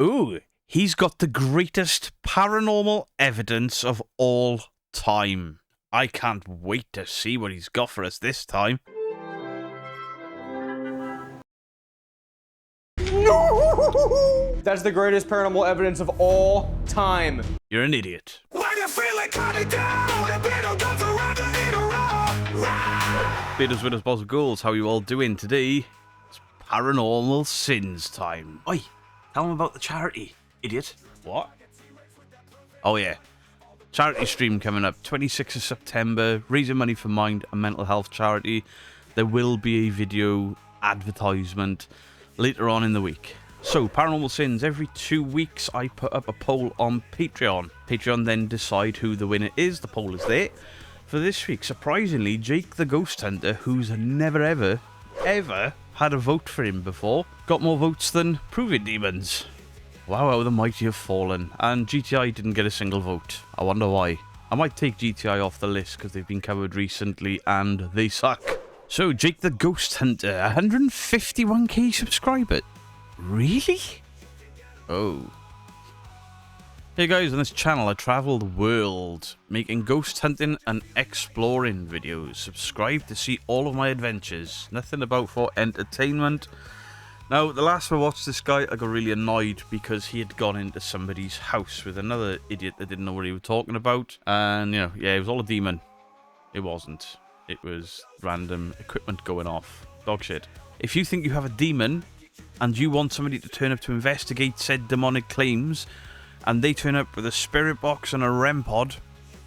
Ooh, he's got the greatest paranormal evidence of all time. I can't wait to see what he's got for us this time. That's the greatest paranormal evidence of all time. You're an idiot. Beatles, winners, boss of goals, how you all doing today? It's Paranormal Sins time. Oi, tell them about the charity, idiot. What? Oh yeah. Charity stream coming up, 26th of September, raising money for Mind and Mental Health Charity. There will be a video advertisement later on in the week. So, Paranormal Sins, every 2 weeks I put up a poll on Patreon. Patreon then decide who the winner is. The poll is there. For this week, surprisingly, Jake the Ghost Hunter, who's never ever had a vote for him before, got more votes than Proving Demons. Wow, how the mighty have fallen. And GTI didn't get a single vote. I wonder why. I might take GTI off the list because they've been covered recently and they suck. So, Jake the Ghost Hunter, 151k subscribers. Really? Oh. Hey guys, on this channel I travel the world, making ghost hunting and exploring videos. Subscribe to see all of my adventures. Nothing about for entertainment. Now, the last time I watched this guy, I got really annoyed because he had gone into somebody's house with another idiot that didn't know what he was talking about. And, you know, yeah, it was all a demon. It wasn't. It was random equipment going off. Dog shit. If you think you have a demon and you want somebody to turn up to investigate said demonic claims, and they turn up with a spirit box and a REM pod,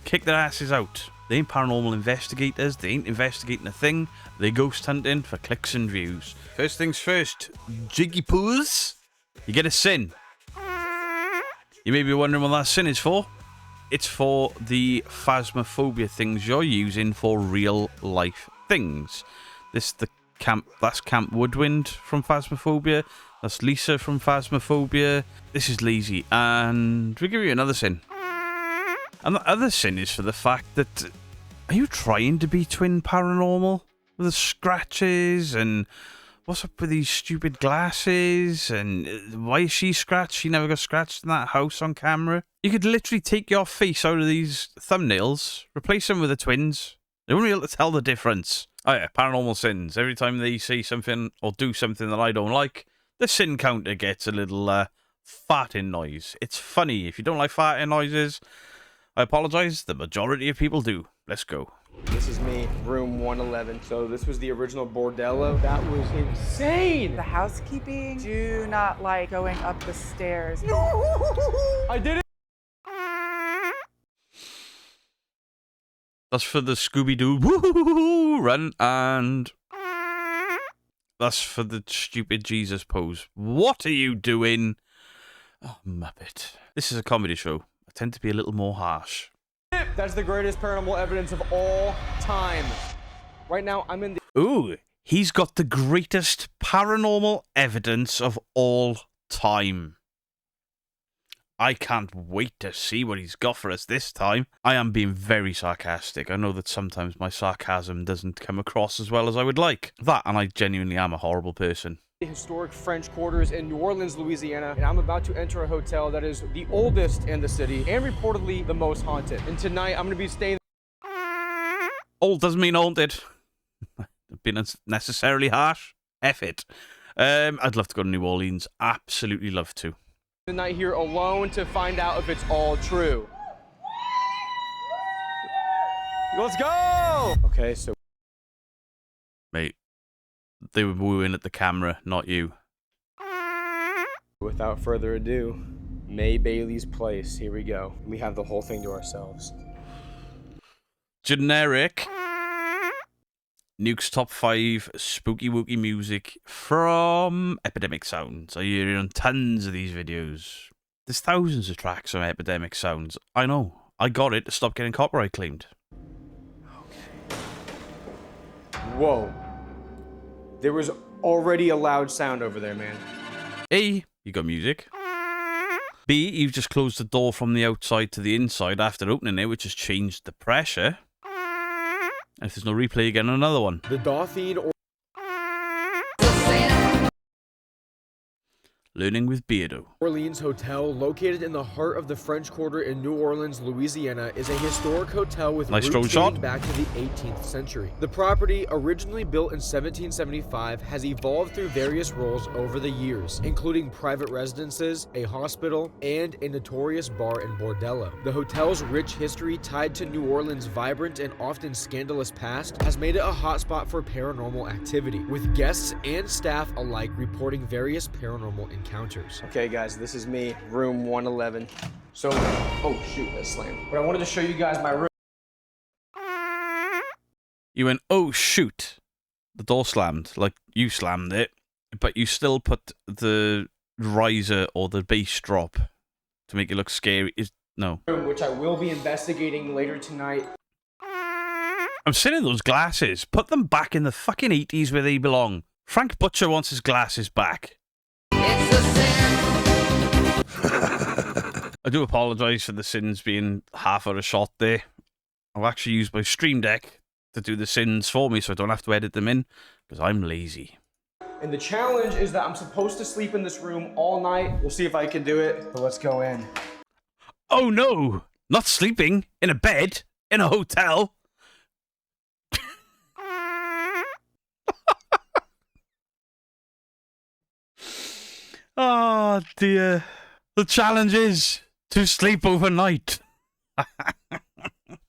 kick their asses out. They ain't paranormal investigators, they ain't investigating a thing, they ghost hunting for clicks and views. First things first, Jiggy Poos, you get a sin. You may be wondering what that sin is for. It's for the phasmophobia things you're using for real life things. That's Camp Woodwind from Phasmophobia. That's Lisa from Phasmophobia. This is Lazy. And we give you another sin. And the other sin is for the fact that... Are you trying to be twin paranormal? With the scratches and... What's up with these stupid glasses? And why is she scratched? She never got scratched in that house on camera. You could literally take your face out of these thumbnails, replace them with the twins. They wouldn't be able to tell the difference. Oh yeah, Paranormal Sins. Every time they say something or do something that I don't like, the sin counter gets a little farting noise. It's funny. If you don't like farting noises, I apologise. The majority of people do. Let's go. This is me, room 111. So this was the original Bordello. That was insane. The housekeeping do not like going up the stairs. I did it. That's for the Scooby-Doo woo run, and that's for the stupid Jesus pose. What are you doing? Oh, Muppet. This is a comedy show. I tend to be a little more harsh. That's the greatest paranormal evidence of all time. Right now, I'm in the... Ooh, he's got the greatest paranormal evidence of all time. I can't wait to see what he's got for us this time. I am being very sarcastic. I know that sometimes my sarcasm doesn't come across as well as I would like. That, and I genuinely am a horrible person. Historic French quarters in New Orleans, Louisiana, and I'm about to enter a hotel that is the oldest in the city and reportedly the most haunted. And tonight, I'm going to be staying... Old doesn't mean haunted. Been unnecessarily harsh. F it. I'd love to go to New Orleans. Absolutely love to. The night here alone to find out if it's all true. Let's go! Okay, so... Mate, they were wooing at the camera, not you. Without further ado, May Bailey's Place. Here we go. We have the whole thing to ourselves. Generic. Nuke's top 5 spooky wooky music from Epidemic Sounds. I hear on tons of these videos. There's thousands of tracks on Epidemic Sounds. I know. I got it to stop getting copyright claimed. Okay. Whoa. There was already a loud sound over there, man. A, you got music. B, you've just closed the door from the outside to the inside after opening it, which has changed the pressure. And if there's no replay, again, another one. The Dauphine or... Learning with Beardo. Orleans Hotel, located in the heart of the French Quarter in New Orleans, Louisiana, is a historic hotel with Nice roots drone dating shot. back to the 18th century. The property, originally built in 1775, has evolved through various roles over the years, including private residences, a hospital, and a notorious bar in Bordello. The hotel's rich history, tied to New Orleans' vibrant and often scandalous past, has made it a hotspot for paranormal activity, with guests and staff alike reporting various paranormal encounters. Okay guys, this is me, room 111. So, oh shoot, that slammed. But I wanted to show you guys my room. You went, oh shoot. The door slammed, like you slammed it, but you still put the riser or the bass drop to make it look scary. No. Which I will be investigating later tonight. I'm sitting in those glasses. Put them back in the fucking 80s where they belong. Frank Butcher wants his glasses back. I do apologise for the sins being half of a shot there. I've actually used my Stream Deck to do the sins for me so I don't have to edit them in, because I'm lazy. And the challenge is that I'm supposed to sleep in this room all night. We'll see if I can do it, but let's go in. Oh no! Not sleeping in a bed in a hotel. Oh dear. The challenge is to sleep overnight.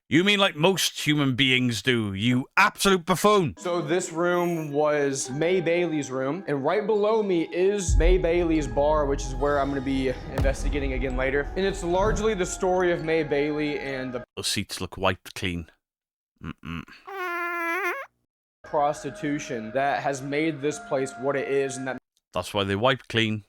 You mean like most human beings do, you absolute buffoon. So this room was May Bailey's room, and right below me is May Bailey's bar, which is where I'm going to be investigating again later. And it's largely the story of May Bailey and the Those seats look wiped clean. prostitution that has made this place what it is, and that That's why they wiped clean.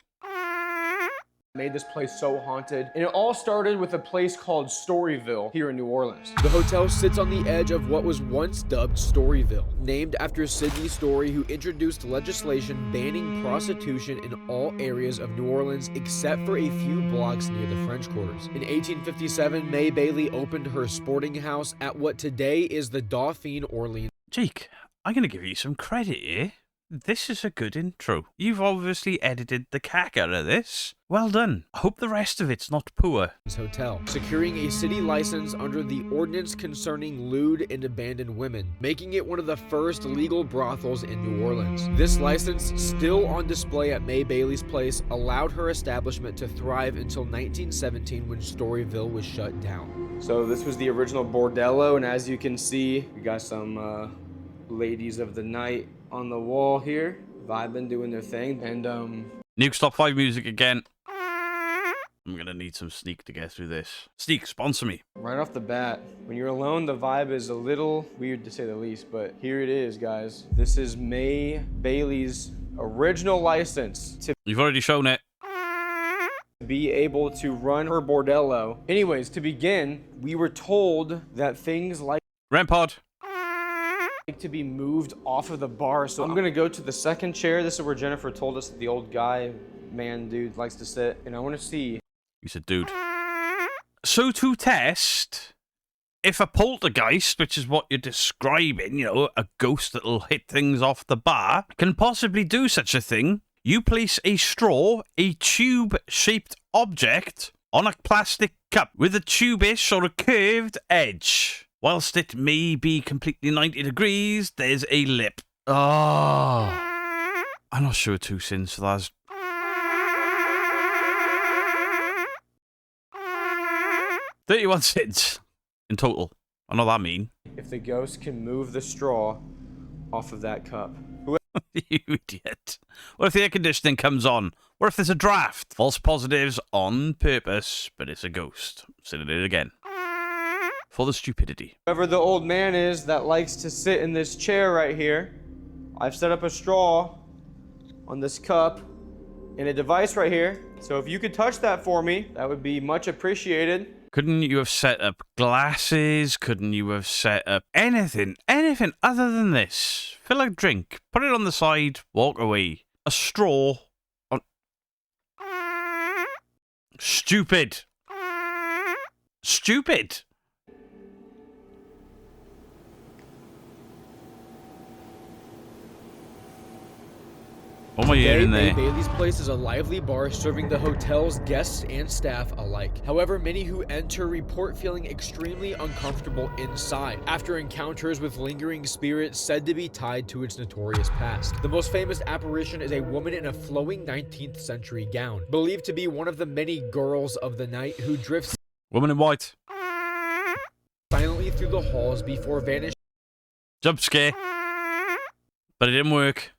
made this place so haunted. And it all started with a place called Storyville here in New Orleans. The hotel sits on the edge of what was once dubbed Storyville, named after Sidney Story, who introduced legislation banning prostitution in all areas of New Orleans except for a few blocks near the French Quarters. In 1857, May Bailey opened her sporting house at what today is the Dauphine Orleans. Jake, I'm going to give you some credit here. This is a good intro. You've obviously edited the cack out of this. Well done. I hope the rest of it's not poor. Hotel, securing a city license under the Ordinance Concerning Lewd and Abandoned Women, making it one of the first legal brothels in New Orleans. This license, still on display at May Bailey's place, allowed her establishment to thrive until 1917 when Storyville was shut down. So this was the original Bordello, and as you can see, we got some ladies of the night on the wall here, vibing, doing their thing, and Nuke's Top 5 music again. I'm gonna need some Sneak to get through this. Sneak, sponsor me. right off the bat, when you're alone, the vibe is a little weird to say the least, but here it is, guys. This is May Bailey's original license to You've already shown it. be able to run her bordello. Anyways, to begin, we were told that things like Rampart. to be moved off of the bar. So I'm gonna go to the second chair. This is where Jennifer told us that the old guy, man, dude likes to sit. And I want to see. You said dude. So to test if a poltergeist, which is what you're describing, you know, a ghost that'll hit things off the bar, can possibly do such a thing, you place a straw, a tube-shaped object, on a plastic cup with a tube-ish or a curved edge. Whilst it may be completely 90 degrees, there's a lip. Oh. I'm not sure 2 sins for that. 31 sins in total. I know what that mean. If the ghost can move the straw off of that cup. You idiot. What if the air conditioning comes on? What if there's a draft? False positives on purpose, but it's a ghost. Saying it again. For the stupidity. Whoever the old man is that likes to sit in this chair right here, I've set up a straw on this cup and a device right here. So if you could touch that for me, that would be much appreciated. Couldn't you have set up glasses? Couldn't you have set up anything? Anything other than this? Fill a drink, put it on the side, walk away. A straw on... Stupid. Stupid. What am I hearing Today, there? Bailey's Place is a lively bar serving the hotel's guests and staff alike. However, many who enter report feeling extremely uncomfortable inside after encounters with lingering spirits said to be tied to its notorious past. The most famous apparition is a woman in a flowing 19th century gown, believed to be one of the many girls of the night who drifts Woman in white. silently through the halls before vanishing Jump scare. But it didn't work.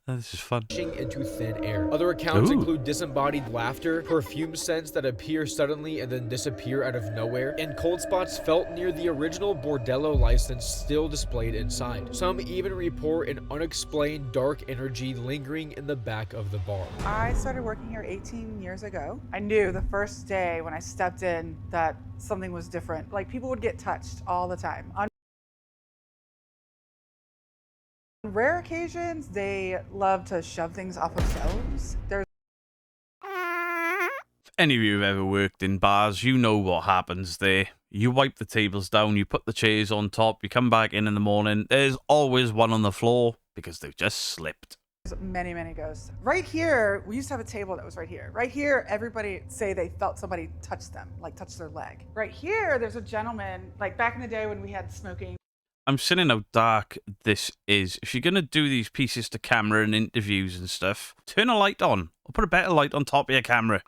Oh, this is fun. into thin air. Other accounts Ooh. include disembodied laughter, perfume scents that appear suddenly and then disappear out of nowhere, and cold spots felt near the original Bordello license still displayed inside. Some even report an unexplained dark energy lingering in the back of the bar. I started working here 18 years ago. I knew the first day when I stepped in that something was different. Like, people would get touched all the time. On rare occasions, they love to shove things off of shelves. There's If any of you have ever worked in bars, you know what happens there. You wipe the tables down, you put the chairs on top, you come back in the morning, there's always one on the floor because they've just slipped. many, many ghosts. Right here, we used to have a table that was right here. Right here, everybody say they felt somebody touch them, like touch their leg. Right here, there's a gentleman, like back in the day when we had smoking. I'm seeing how dark this is. If you're going to do these pieces to camera and interviews and stuff, turn a light on or put a better light on top of your camera.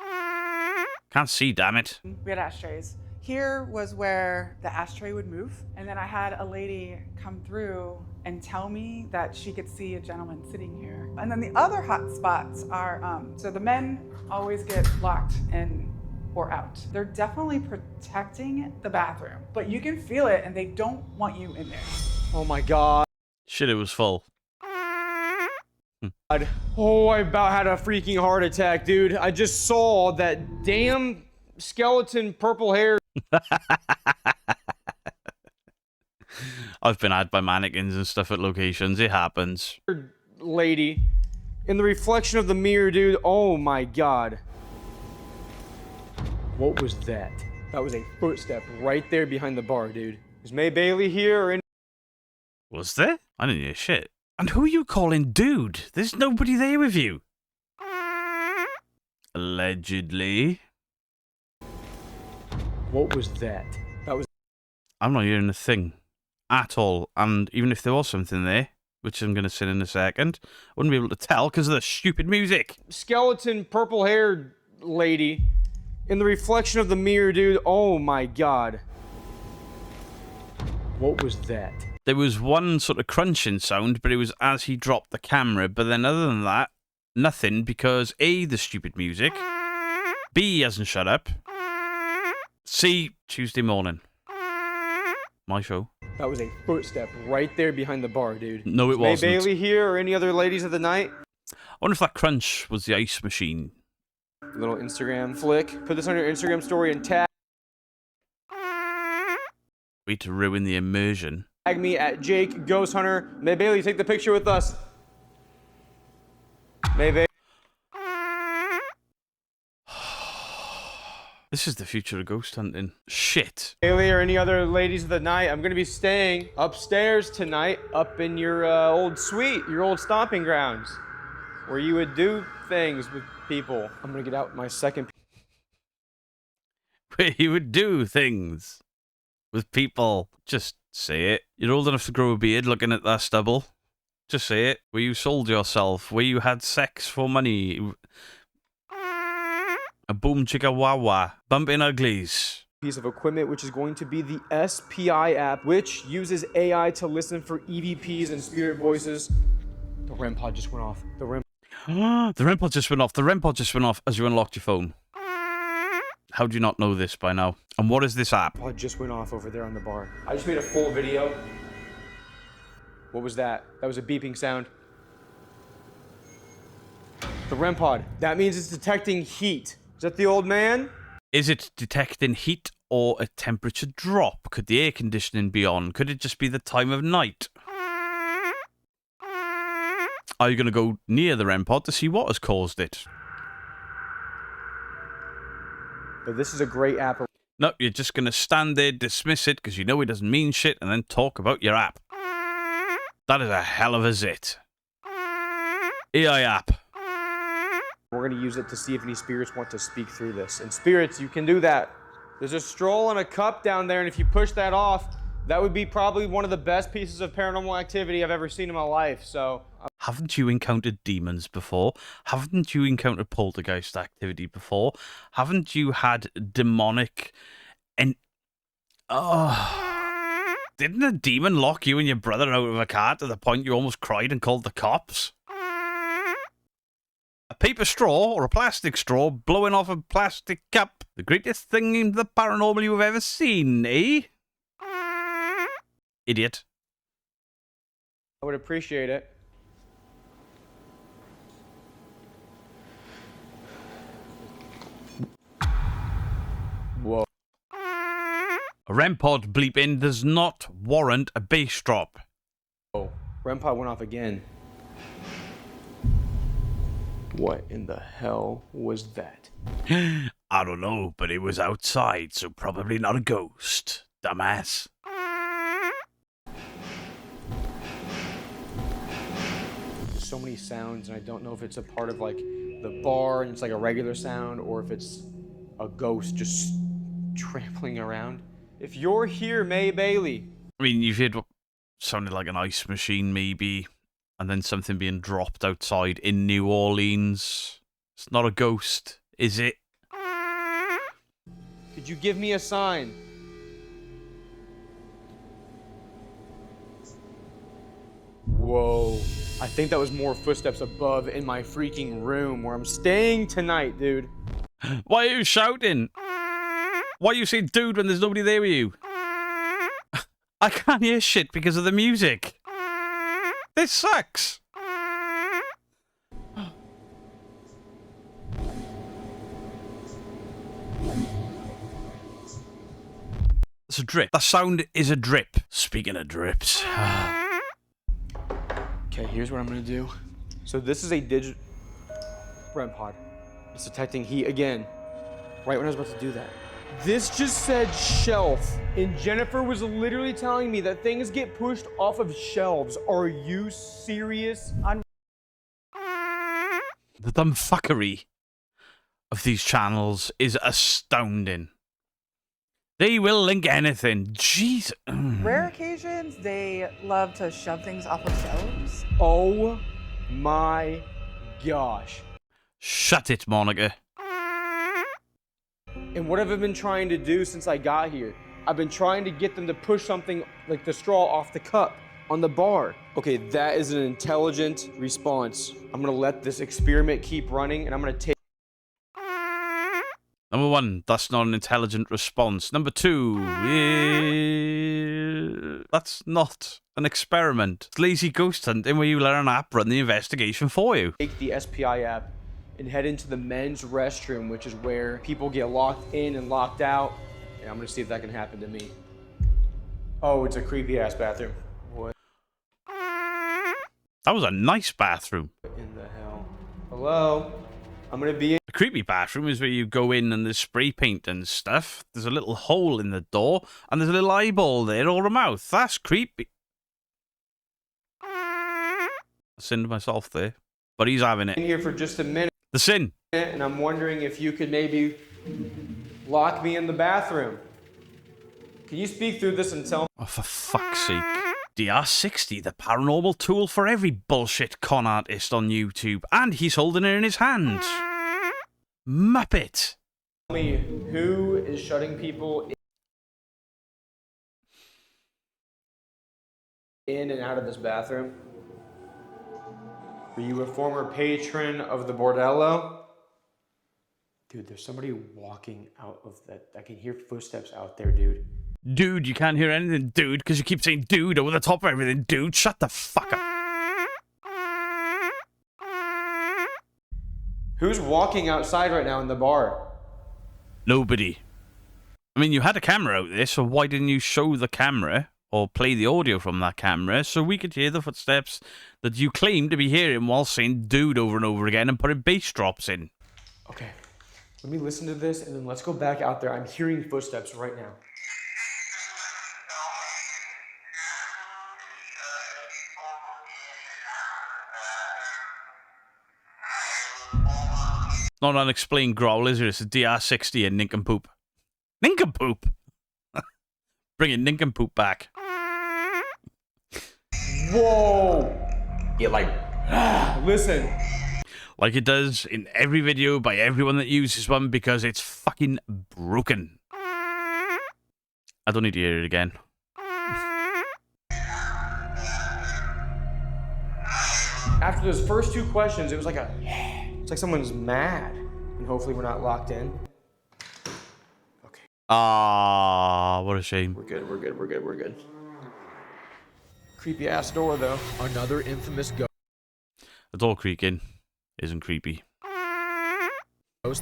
Can't see, damn it. We had ashtrays. Here was where the ashtray would move. And then I had a lady come through and tell me that she could see a gentleman sitting here. And then the other hot spots are, so the men always get locked in or out. They're definitely protecting the bathroom, but you can feel it and they don't want you in there. Oh my god. Shit, it was full. Oh, I about had a freaking heart attack, dude. I just saw that damn skeleton purple hair I've been had by mannequins and stuff at locations. It happens. lady in the reflection of the mirror, dude. Oh my god. What was that? That was a footstep right there behind the bar, dude. Is May Bailey here or any? Was there? I didn't hear shit. And who are you calling dude? There's nobody there with you. Allegedly. What was that? That was I'm not hearing a thing at all. And even if there was something there, which I'm going to say in a second, I wouldn't be able to tell because of the stupid music. skeleton purple haired lady in the reflection of the mirror, dude. Oh my god. What was that? There was one sort of crunching sound, but it was as he dropped the camera. But then other than that, nothing because A, the stupid music, B, he hasn't shut up, C, Tuesday morning. My show. That was a footstep right there behind the bar, dude. No, it Is May wasn't. Bailey here or any other ladies of the night? I wonder if that crunch was the ice machine. Little Instagram flick. Put this on your Instagram story and tag Way to ruin the immersion. me at Jake Ghost Hunter. May Bailey, take the picture with us. May Bailey. This is the future of ghost hunting. Shit. Bailey or any other ladies of the night, I'm gonna be staying upstairs tonight, up in your old suite, your old stomping grounds, where you would do things with people. I'm gonna get out my second. Where you would do things with people. Just say it. You're old enough to grow a beard looking at that stubble. Just say it. Where you sold yourself. Where you had sex for money. A boom chicka wawa. Bumping uglies. Piece of equipment, which is going to be the SPI app, which uses AI to listen for EVPs and spirit voices. The REM pod just went off. The REM The REM pod just went off. The REM pod just went off as you unlocked your phone. How do you not know this by now? And what is this app? pod just went off over there on the bar. I just made a full video. What was that? That was a beeping sound. The REM pod. That means it's detecting heat. Is that the old man? Is it detecting heat or a temperature drop? Could the air conditioning be on? Could it just be the time of night? Are you going to go near the REM pod to see what has caused it? But this is a great app. No, you're just going to stand there, dismiss it because you know it doesn't mean shit, and then talk about your app. That is a hell of a zit. AI app. We're going to use it to see if any spirits want to speak through this. And spirits, you can do that. There's a stroll and a cup down there, and if you push that off, that would be probably one of the best pieces of paranormal activity I've ever seen in my life. So, Haven't you encountered demons before? Haven't you encountered poltergeist activity before? Haven't you had demonic and didn't a demon lock you and your brother out of a car to the point you almost cried and called the cops? A paper straw or a plastic straw blowing off a plastic cup. The greatest thing in the paranormal you've ever seen, eh? Idiot. I would appreciate it. Whoa. A REM pod bleeping does not warrant a bass drop. Oh, REM pod went off again. What in the hell was that? I don't know, but it was outside, so probably not a ghost. Dumbass. There's so many sounds, and I don't know if it's a part of like the bar and it's like a regular sound, or if it's a ghost just trampling around. If you're here, May Bailey. I mean, you've heard what sounded like an ice machine, maybe, and then something being dropped outside in New Orleans. It's not a ghost, is it? Could you give me a sign? Whoa. I think that was more footsteps above in my freaking room where I'm staying tonight, dude. Why are you shouting? Why are you saying dude when there's nobody there with you? I can't hear shit because of the music. This sucks. It's a drip. That sound is a drip. Speaking of drips. Okay, here's what I'm gonna do. So this is a digital REM pod. It's detecting heat again. Right when I was about to do that. This just said shelf, and Jennifer was literally telling me that things get pushed off of shelves. Are you serious? The dumbfuckery of these channels is astounding. They will link anything. Jeez. Rare occasions, they love to shove things off of shelves. Oh my gosh. Shut it, Monica. And what have I been trying to do since I got here? I've been trying to get them to push something like the straw off the cup on the bar. Okay, that is an intelligent response. I'm gonna let this experiment keep running, and I'm gonna take. Number one, that's not an intelligent response. Number two, that's not an experiment. It's lazy ghost hunting where you let an app run the investigation for you. Take the SPI app and head into the men's restroom, which is where people get locked in and locked out. And I'm gonna see if that can happen to me. Oh, it's a creepy ass bathroom. What That was a nice bathroom. in the hell? Hello? I'm gonna be in. The creepy bathroom is where you go in and there's spray paint and stuff. There's a little hole in the door and there's a little eyeball there or a mouth. That's creepy. I sinned myself there, but he's having it. In here for just a minute, The sin. and I'm wondering if you could maybe lock me in the bathroom. Can you speak through this and tell me? Oh, for fuck's sake. DR60, the paranormal tool for every bullshit con artist on YouTube. And he's holding it in his hand. Muppet. Who is shutting people in and out of this bathroom? Were you a former patron of the Bordello? Dude, there's somebody walking out of that. I can hear footsteps out there, dude. Dude, you can't hear anything, dude, because you keep saying dude over the top of everything, dude. Shut the fuck up. Who's walking outside right now in the bar? Nobody. I mean, you had a camera out there, so why didn't you show the camera or play the audio from that camera so we could hear the footsteps that you claim to be hearing while saying dude over and over again and putting bass drops in? Okay, let me listen to this and then let's go back out there. I'm hearing footsteps right now. Not an unexplained growl, is it? It's a DR60 and nincompoop. Nincompoop? Bringing nincompoop back. Whoa! It like, listen. Like it does in every video by everyone that uses one because it's fucking broken. I don't need to hear it again. After those first two questions, it was like it's like someone's mad. And hopefully we're not locked in. Okay. Ah, what a shame. We're good. Creepy ass door though. Another infamous ghost. The door creaking isn't creepy.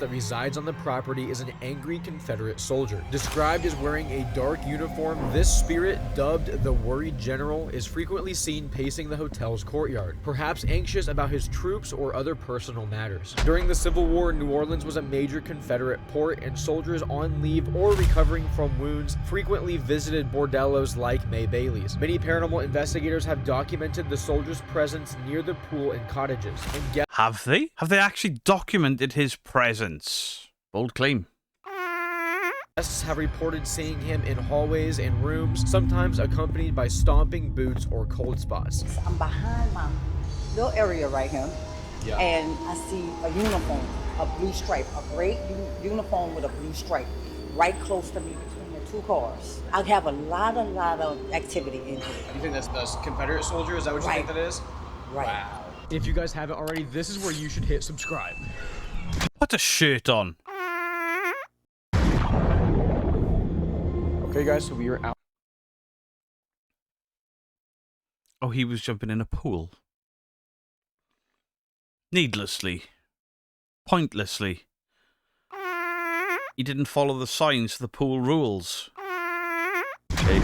That resides on the property is an angry Confederate soldier. Described as wearing a dark uniform, this spirit, dubbed the Worried General, is frequently seen pacing the hotel's courtyard, perhaps anxious about his troops or other personal matters. During the Civil War, New Orleans was a major Confederate port, and soldiers on leave or recovering from wounds frequently visited bordellos like May Bailey's. Many paranormal investigators have documented the soldiers' presence near the pool and cottages. And Have they? Have they actually documented his presence? Bold claim. guests have reported seeing him in hallways and rooms, sometimes accompanied by stomping boots or cold spots. I'm behind my little area right here, and I see a uniform, a blue stripe, a gray uniform with a blue stripe, right close to me between the two cars. I have a lot of activity in here. You think that's the Confederate soldier? Is that what you think that is? Right. Wow. If you guys haven't already, this is where you should hit subscribe. Put a shirt on. Okay, guys, so we are out. Oh, he was jumping in a pool. Needlessly. Pointlessly. He didn't follow the signs of the pool rules. Okay.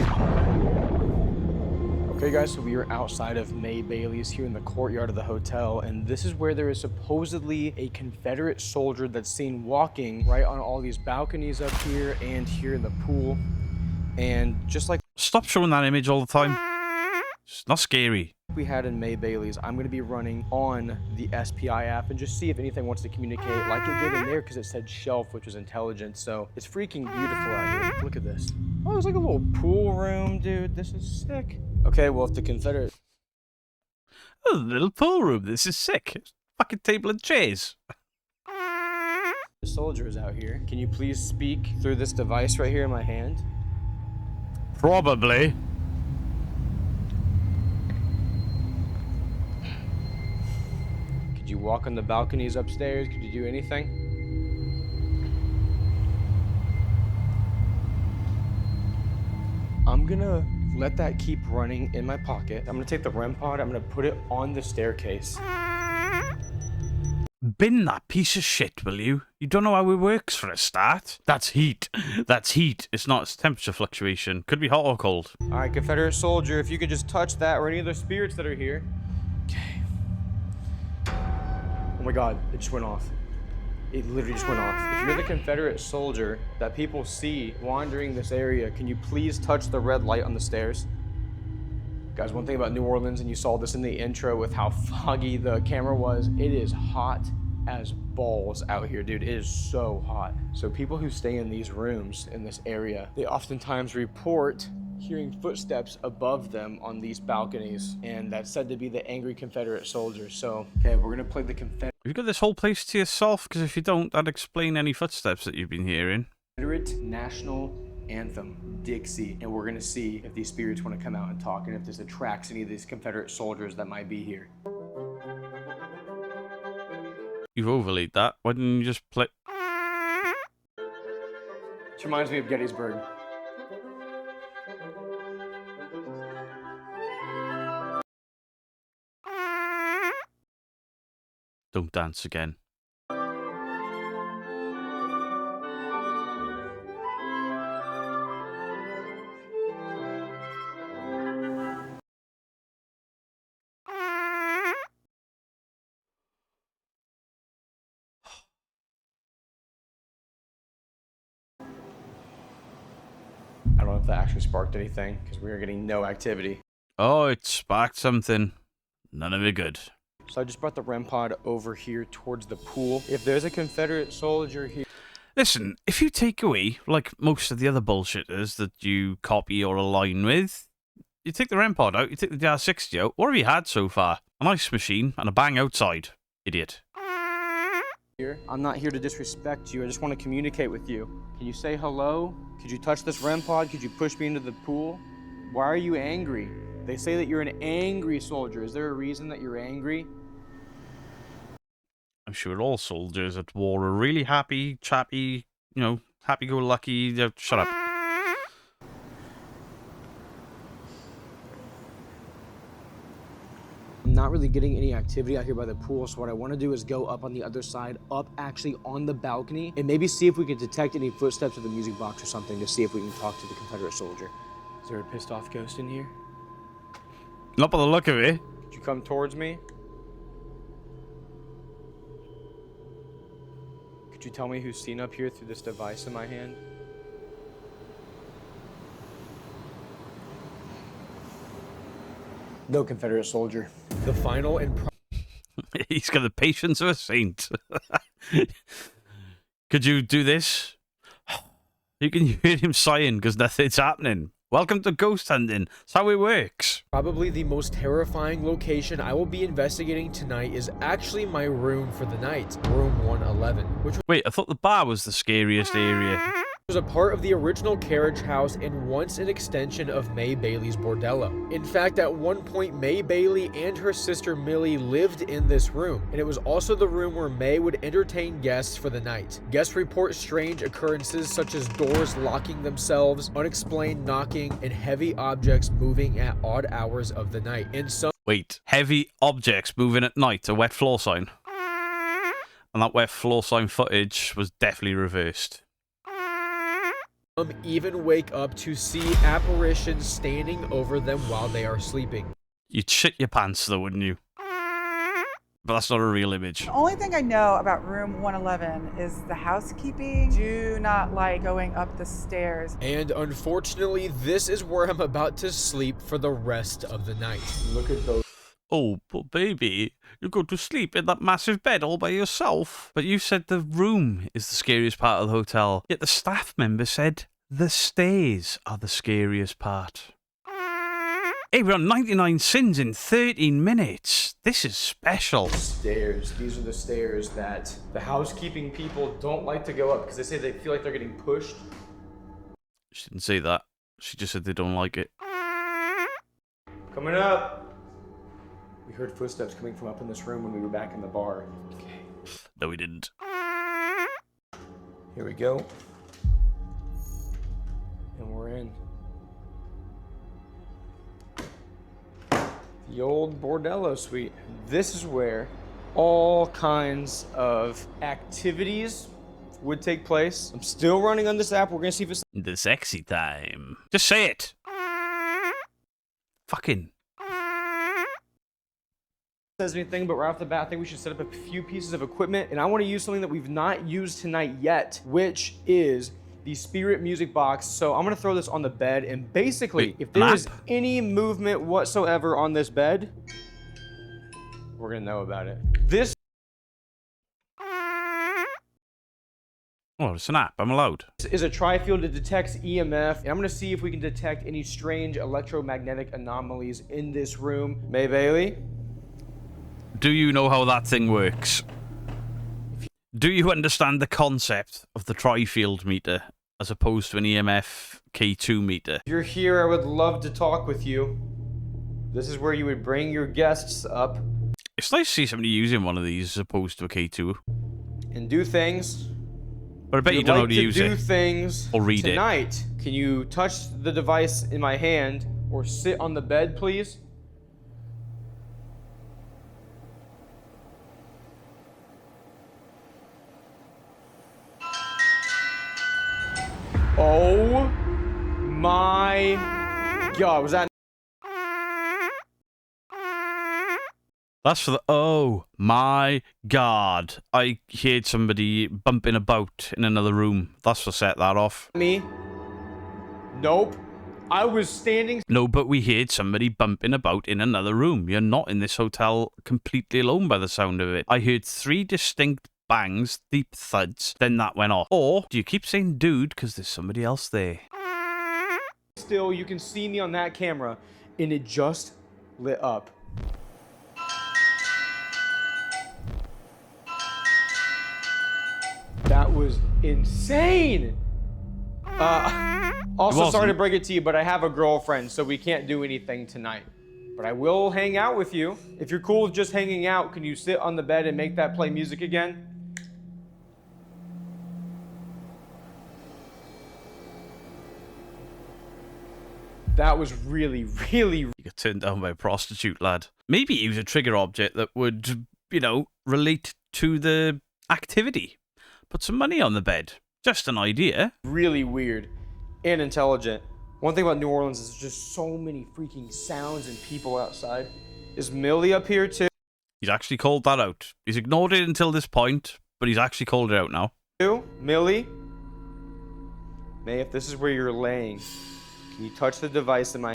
Okay, guys, so we are outside of May Bailey's here in the courtyard of the hotel, and this is where there is supposedly a Confederate soldier that's seen walking right on all these balconies up here and here in the pool. And just like Stop showing that image all the time. It's not scary. we had in May Bailey's, I'm going to be running on the SPI app and just see if anything wants to communicate like it did in there, because it said shelf, which was intelligent. So it's freaking beautiful out here. Look at this. Oh, it's like a little pool room, dude. This is sick. Okay, well, if the Confederate... Oh, the little pool room. This is sick. Fucking table and chairs. The soldier is out here. Can you please speak through this device right here in my hand? Probably. Could you walk on the balconies upstairs? Could you do anything? I'm gonna let that keep running in my pocket. I'm gonna take the REM pod, I'm gonna put it on the staircase. Bin that piece of shit, will you? You don't know how it works for a start. That's heat. That's heat. It's not it's temperature fluctuation. Could be hot or cold. All right, Confederate soldier, if you could just touch that or any of the spirits that are here. Okay. Oh my God, it just went off. It literally just went off. If you're the Confederate soldier that people see wandering this area, can you please touch the red light on the stairs? Guys, one thing about New Orleans, and you saw this in the intro with how foggy the camera was, it is hot as balls out here, dude. It is so hot. So people who stay in these rooms in this area, they oftentimes report hearing footsteps above them on these balconies, and that's said to be the angry Confederate soldiers. So, okay, we're gonna play the Confederate Have you got this whole place to yourself? Because if you don't, that'd explain any footsteps that you've been hearing. National Anthem, Dixie, and we're gonna see if these spirits want to come out and talk, and if this attracts any of these Confederate soldiers that might be here. You've overlaid that. Why didn't you just play? This reminds me of Gettysburg. Don't dance again. I don't know if that actually sparked anything, because we are getting no activity. Oh, it sparked something. None of it good. So I just brought the REM pod over here towards the pool. If there's a Confederate soldier here... Listen, if you take away, like most of the other bullshitters that you copy or align with, you take the REM pod out, you take the DR60 out, what have you had so far? An ice machine and a bang outside, idiot. I'm not here to disrespect you. I just want to communicate with you. Can you say hello? Could you touch this REM pod? Could you push me into the pool? Why are you angry? They say that you're an angry soldier. Is there a reason that you're angry? I'm sure all soldiers at war are really happy, chappy, you know, happy-go-lucky. Shut up. I'm not really getting any activity out here by the pool, so what I want to do is go up on the other side, up actually on the balcony, and maybe see if we can detect any footsteps of the music box or something to see if we can talk to the Confederate soldier. Is there a pissed off ghost in here? Not by the look of it. Could you come towards me? Could you tell me who's seen up here through this device in my hand? No Confederate soldier. The final and... He's got the patience of a saint. Could you do this? You can hear him sighing because nothing's happening. Welcome to ghost hunting. That's how it works. Probably the most terrifying location I will be investigating tonight is actually my room for the night, room 111, which Wait, I thought the bar was the scariest area. was a part of the original carriage house and once an extension of May Bailey's Bordello. In fact, at one point, May Bailey and her sister Millie lived in this room, and it was also the room where May would entertain guests for the night. Guests report strange occurrences such as doors locking themselves, unexplained knocking, and heavy objects moving at odd hours of the night. And some Wait, heavy objects moving at night, a wet floor sign. And that wet floor sign footage was definitely reversed. even wake up to see apparitions standing over them while they are sleeping. You'd shit your pants though, wouldn't you? But that's not a real image. The only thing I know about room 111 is the housekeeping do not like going up the stairs. And unfortunately, this is where I'm about to sleep for the rest of the night. Look at those. Oh, but baby, you go to sleep in that massive bed all by yourself. But you said the room is the scariest part of the hotel. Yet the staff member said the stairs are the scariest part. Hey, we're on 99 Sins in 13 minutes. This is special. Stairs. These are the stairs that the housekeeping people don't like to go up because they say they feel like they're getting pushed. She didn't say that. She just said they don't like it. Coming up. We heard footsteps coming from up in this room when we were back in the bar. Okay. No, we didn't. Here we go. And we're in. The old Bordello suite. This is where all kinds of activities would take place. I'm still running on this app. We're gonna see if it's The sexy time. Just say it. Fucking. says anything, but right off the bat, I think we should set up a few pieces of equipment, and I want to use something that we've not used tonight yet, which is the spirit music box. So I'm gonna throw this on the bed, and basically, Wait, if there is map? any movement whatsoever on this bed, we're gonna know about it. This Oh, it's an app. I'm allowed. is a tri-field that detects EMF, and I'm gonna see if we can detect any strange electromagnetic anomalies in this room. May Bailey? Do you know how that thing works? Do you understand the concept of the tri-field meter as opposed to an EMF K2 meter? If you're here, I would love to talk with you. This is where you would bring your guests up It's nice to see somebody using one of these as opposed to a K2. and do things. But I bet you You'd don't know how like to use do it. things Or read it. tonight. Can you touch the device in my hand or sit on the bed, please? Oh my God, was that? That's for the... Oh, my God. I heard somebody bumping about in another room. That's what set that off. Me? Nope. I was standing. No, but we heard somebody bumping about in another room. You're not in this hotel completely alone by the sound of it. I heard 3 distinct bangs, deep thuds, then that went off. Or do you keep saying dude because there's somebody else there? Still, you can see me on that camera, and it just lit up. That was insane. Also, sorry to break it to you, but I have a girlfriend, so we can't do anything tonight. But I will hang out with you. If you're cool with just hanging out, can you sit on the bed and make that play music again? That was really, really... You got turned down by a prostitute, lad. Maybe use a trigger object that would, you know, relate to the activity. Put some money on the bed. Just an idea. Really weird and intelligent. One thing about New Orleans is there's just so many freaking sounds and people outside. Is Millie up here too? He's actually called that out. He's ignored it until this point, but he's actually called it out now. Millie? May, if this is where you're laying, can you touch the device in my...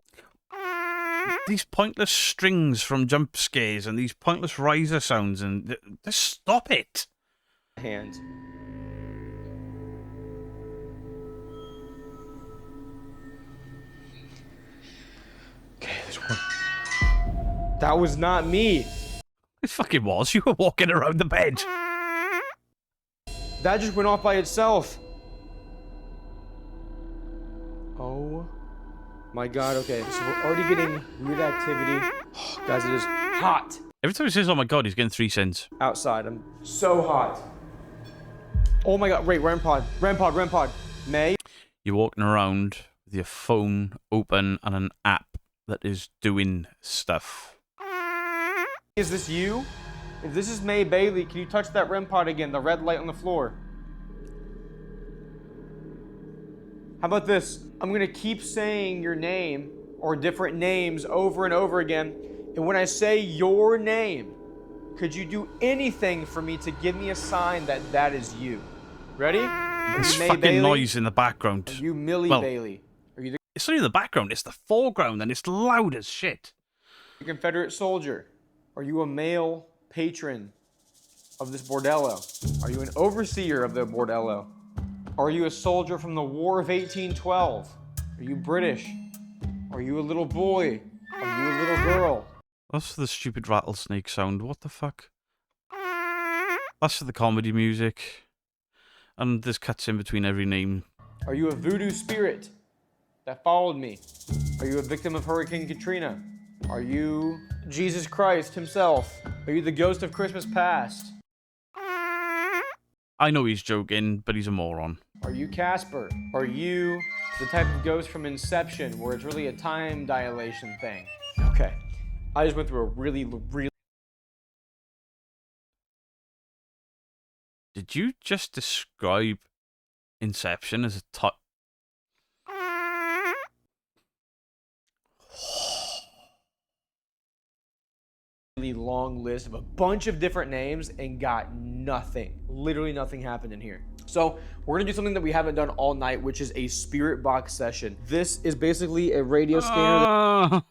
These pointless strings from jump scares and these pointless riser sounds, and just stop it. hand? Okay, there's one. That was not me. It fucking was. You were walking around the bed. That just went off by itself. Oh my god, okay. So we're already getting weird activity. Oh, guys, it is hot. Every time he says, oh my god, he's getting 3 cents. Outside, I'm so hot. Oh my god, wait, REM pod. May? You're walking around with your phone open and an app that is doing stuff. Is this you? If this is May Bailey, can you touch that REM pod again? The red light on the floor. How about this? I'm gonna keep saying your name or different names over and over again. And when I say your name, could you do anything for me to give me a sign that that is you? Ready? There's May fucking Bailey? noise in the background. Are you Millie Well, Bailey? Are you the It's not even the background, it's the foreground, and it's loud as shit. Confederate soldier? Are you a male patron of this Bordello? Are you an overseer of the Bordello? Are you a soldier from the War of 1812? Are you British? Are you a little boy? Are you a little girl? That's the stupid rattlesnake sound. What the fuck? That's for the comedy music. And there's cuts in between every name. Are you a voodoo spirit that followed me? Are you a victim of Hurricane Katrina? Are you Jesus Christ himself? Are you the ghost of Christmas past? I know he's joking, but he's a moron. Are you Casper? Are you the type of ghost from Inception where it's really a time dilation thing? Okay. I just went through a really... Did you just describe Inception as a really long list of a bunch of different names and got nothing. Literally nothing happened in here. So we're gonna do something that we haven't done all night, which is a spirit box session. This is basically a radio scanner.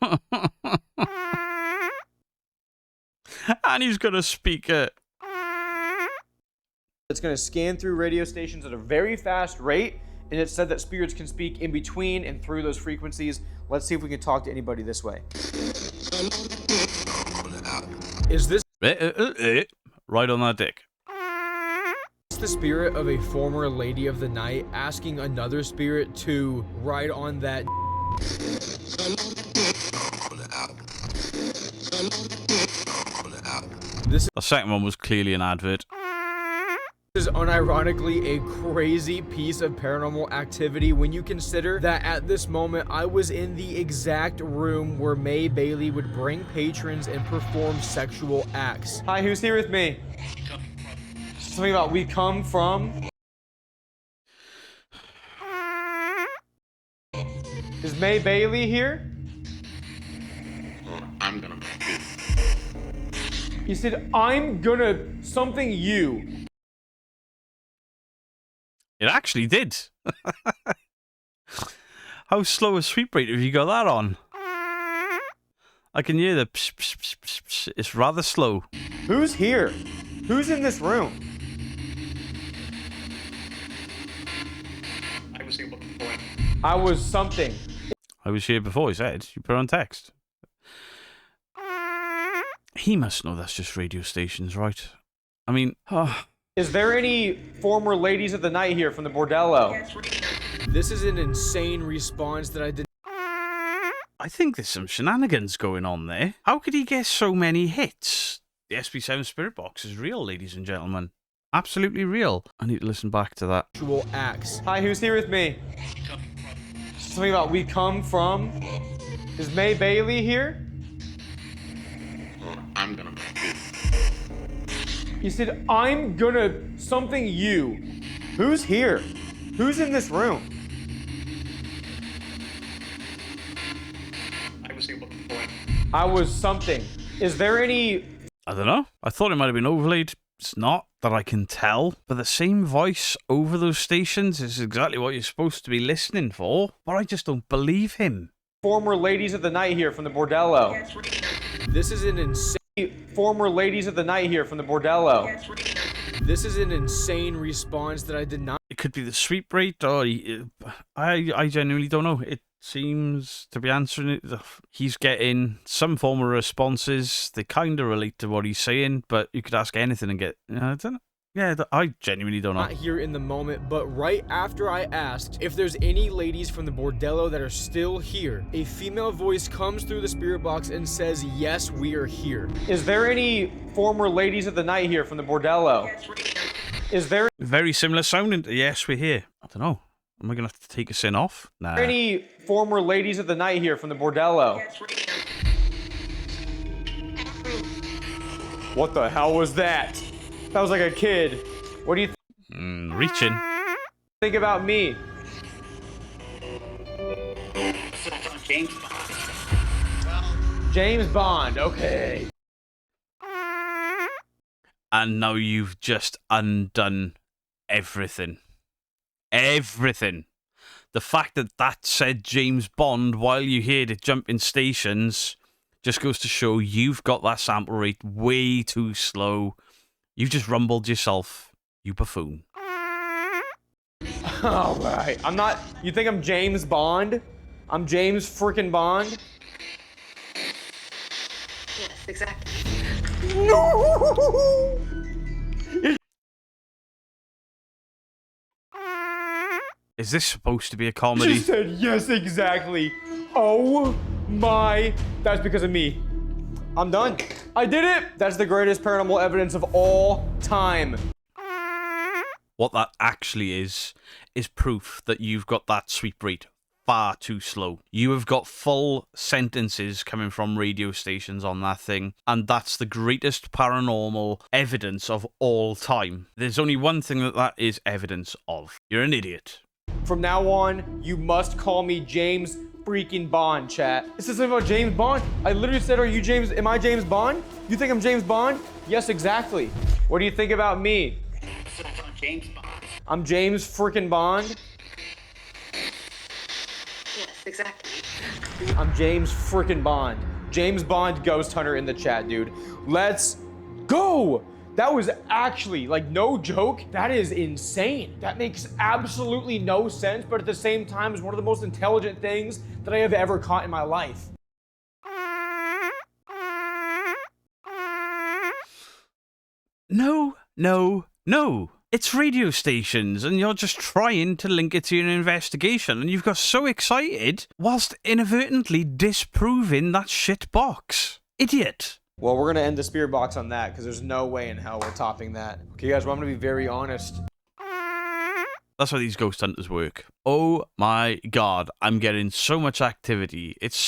And he's got a speaker. It's gonna scan through radio stations at a very fast rate, and it said that spirits can speak in between and through those frequencies. Let's see if we can talk to anybody this way. Is this Right on that dick. the spirit of a former lady of the night asking another spirit to ride on that? The second one was clearly an advert. This is unironically a crazy piece of paranormal activity when you consider that at this moment I was in the exact room where May Bailey would bring patrons and perform sexual acts. Hi, who's here with me? Something about we come from. Is May Bailey here? I'm gonna... You said, I'm gonna something you. It actually did. How slow a sweep rate have you got that on? I can hear the psh, psh, psh, psh, psh. It's rather slow. Who's here? Who's in this room? I was something. I was here before, he said. You put on text. He must know that's just radio stations, right? I mean, Is there any former ladies of the night here from the Bordello? This is an insane response that I did. I think there's some shenanigans going on there. How could he get so many hits? The SB7 Spirit Box is real, ladies and gentlemen. Absolutely real. I need to listen back to that. Actual acts. Hi, who's here with me? Something about we come from. Is May Bailey here? I'm gonna He said, I'm gonna something you. Who's here? Who's in this room? I was something. Is there any... I don't know. I thought it might have been overlaid. It's not, that I can tell. But the same voice over those stations is exactly what you're supposed to be listening for. But I just don't believe him. former ladies of the night here from the Bordello? This is an insane. Former ladies of the night here from the Bordello. This is an insane response that I did not. It could be the sweep rate, or I genuinely don't know. It seems to be answering it. He's getting some form of responses. They kind of relate to what he's saying, but you could ask anything and get. I don't know. Yeah, I genuinely don't know. Not here in the moment, but right after I asked if there's any ladies from the Bordello that are still here, a female voice comes through the spirit box and says, yes, we are here. Is there any former ladies of the night here from the Bordello? Is there Very similar sounding. Yes, we're here. I don't know. Am I going to have to take a sin off? Nah. any former ladies of the night here from the Bordello? What the hell was that? That was like a kid. What do you Reaching. think about me? James Bond, okay. And now you've just undone everything. Everything. The fact that that said James Bond while you heard it jumping stations just goes to show you've got that sample rate way too slow. You've just rumbled yourself, you buffoon. All right. I'm not. You think I'm James Bond? I'm James freaking Bond? Yes, exactly. No! Is this supposed to be a She comedy? said yes, exactly. Oh my. That's because of me. I'm done. I did it. That's the greatest paranormal evidence of all time. What that actually is proof that you've got that sweep rate far too slow. You have got full sentences coming from radio stations on that thing, and that's the greatest paranormal evidence of all time. There's only one thing that is evidence of. You're an idiot. From now on, you must call me James freaking Bond, chat. This is something about James Bond. I literally said, are you James? Am I James Bond? You think I'm James Bond? Yes, exactly. What do you think about me? James Bond. I'm James freaking Bond. Yes, exactly. I'm James freaking Bond. James Bond Ghost Hunter in the chat, dude. Let's go! That was actually, like, no joke, that is insane. That makes absolutely no sense, but at the same time is one of the most intelligent things that I have ever caught in my life. No, no, no. It's radio stations, and you're just trying to link it to your investigation, and you've got so excited whilst inadvertently disproving that shit box. Idiot. Well, we're gonna end the spirit box on that, because there's no way in hell we're topping that. Okay, guys, well, I'm gonna be very honest. That's how these ghost hunters work. Oh my god, I'm getting so much activity. It's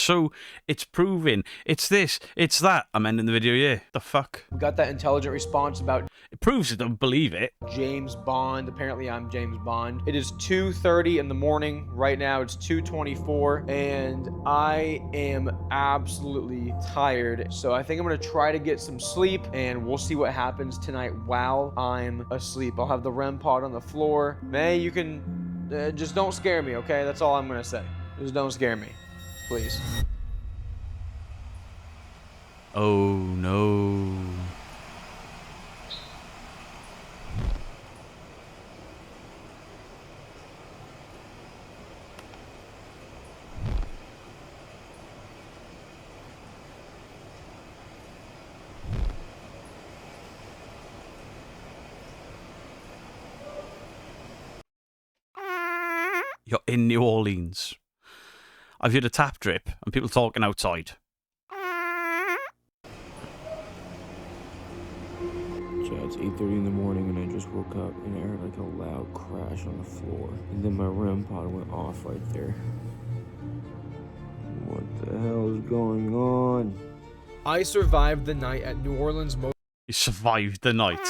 proving. It's this, it's that. I'm ending the video, yeah. The fuck? We got that intelligent response about It proves I don't believe it. James Bond. Apparently, I'm James Bond. It is 2:30 in the morning. Right now, it's 2:24, and I am absolutely tired. So I think I'm gonna try to get some sleep, and we'll see what happens tonight while I'm asleep. I'll have the REM pod on the floor. May, you can just don't scare me, okay? That's all I'm gonna say. Just don't scare me, please. Oh no. You're in New Orleans. I've heard a tap drip and people talking outside. It's 8:30 in the morning and I just woke up and I heard like a loud crash on the floor. And then my REM pod went off right there. What the hell is going on? I survived the night at New Orleans. You survived the night.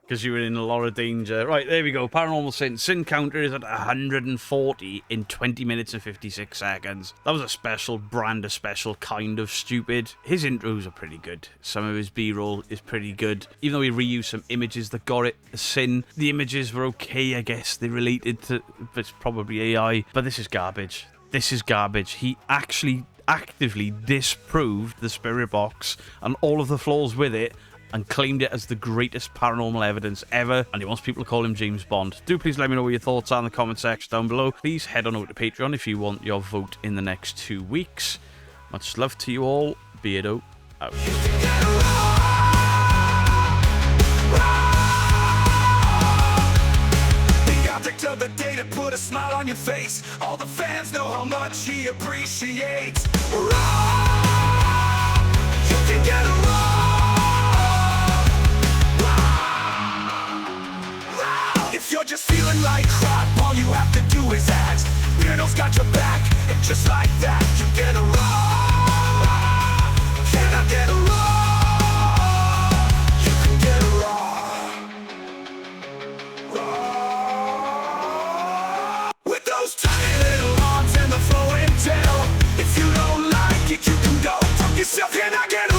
Because you were in a lot of danger. Right, there we go. Paranormal Sins. Sin counter is at 140 in 20 minutes and 56 seconds. That was a special brand, a special kind of stupid. His intros are pretty good. Some of his B-roll is pretty good. Even though he reused some images that got it. Sin, the images were okay, I guess. They related to... It's probably AI. But this is garbage. This is garbage. He actually actively disproved the spirit box and all of the flaws with it, and claimed it as the greatest paranormal evidence ever, and he wants people to call him James Bond. Do please let me know what your thoughts are in the comment section down below. Please head on over to Patreon if you want your vote in the next 2 weeks. Much love to you all. Beardo out. The object of the day to put a smile on your face. All the fans know how much he appreciates. You can get a if you're just feeling like crap, all you have to do is ask. Weirdo's got your back, and just like that, you get a raw. Can I get a raw? You can get a raw. With those tiny little arms and the flowing tail. If you don't like it, you can go fuck yourself. Can I get a